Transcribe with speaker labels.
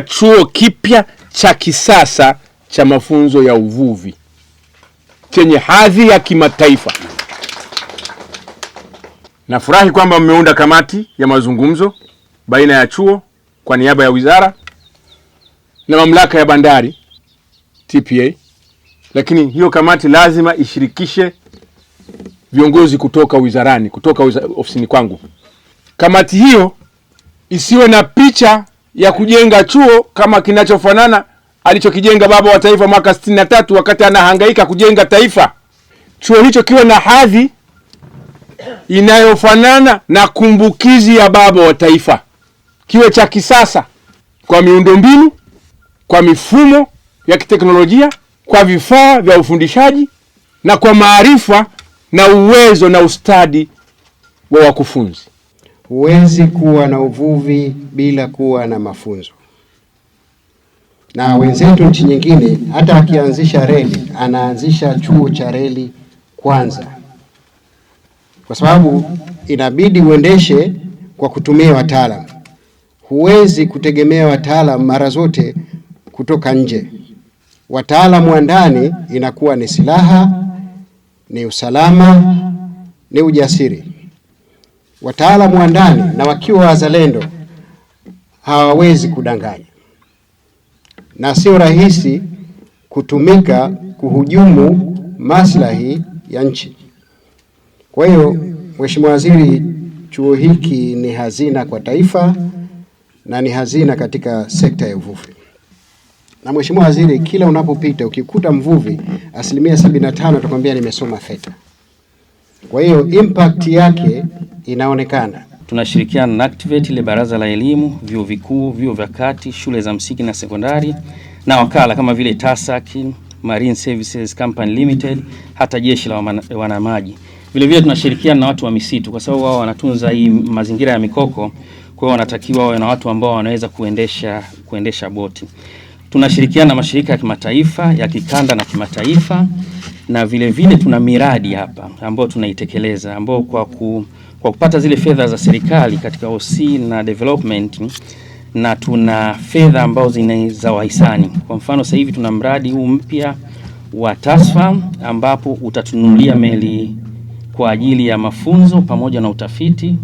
Speaker 1: chuo kipya cha kisasa cha mafunzo ya uvuvi chenye hadhi ya kimataifa. Nafurahi kwamba mmeunda kamati ya mazungumzo baina ya chuo kwa niaba ya wizara na mamlaka ya bandari TPA, lakini hiyo kamati lazima ishirikishe viongozi kutoka wizarani, kutoka ofisini kwangu. Kamati hiyo isiwe na picha ya kujenga chuo kama kinachofanana alichokijenga baba wa taifa mwaka 63 wakati anahangaika kujenga taifa. Chuo hicho kiwe na hadhi inayofanana na kumbukizi ya baba wa taifa. Kiwe cha kisasa kwa miundombinu, kwa mifumo ya kiteknolojia, kwa vifaa vya ufundishaji na kwa maarifa na uwezo na ustadi wa wakufunzi.
Speaker 2: Huwezi kuwa na uvuvi bila kuwa na mafunzo. Na wenzetu nchi nyingine hata akianzisha reli, anaanzisha chuo cha reli kwanza, kwa sababu inabidi uendeshe kwa kutumia wataalamu. Huwezi kutegemea wataalamu mara zote kutoka nje. Wataalamu wa ndani inakuwa ni silaha, ni usalama, ni ujasiri. Wataalamu wa ndani na wakiwa wazalendo hawawezi kudanganya, na sio rahisi kutumika kuhujumu maslahi ya nchi. Kwa hiyo, Mheshimiwa Waziri, chuo hiki ni hazina kwa taifa na ni hazina katika sekta ya uvuvi. Na Mheshimiwa Waziri, kila unapopita ukikuta mvuvi 75% atakwambia nimesoma FETA. Kwa hiyo impact yake inaonekana.
Speaker 3: Tunashirikiana na Activate, ile baraza la elimu, vyuo vikuu, vyuo vya kati, shule za msingi na sekondari, na wakala kama vile TASAC, Marine Services Company Limited, hata jeshi la wanamaji. Vile vile tunashirikiana na watu wa misitu kwa sababu wao wanatunza hii mazingira ya mikoko, kwa hiyo wanatakiwa wawe na watu ambao wanaweza kuendesha boti. Tunashirikiana na mashirika ya kimataifa, ya kikanda na kimataifa, na vile vile tuna miradi hapa ambayo tunaitekeleza, ambao kwa kupata zile fedha za serikali katika OC na development, na tuna fedha ambazo za wahisani. Kwa mfano sasa hivi tuna mradi huu mpya wa TASFA ambapo utatununulia meli kwa ajili ya mafunzo pamoja na utafiti.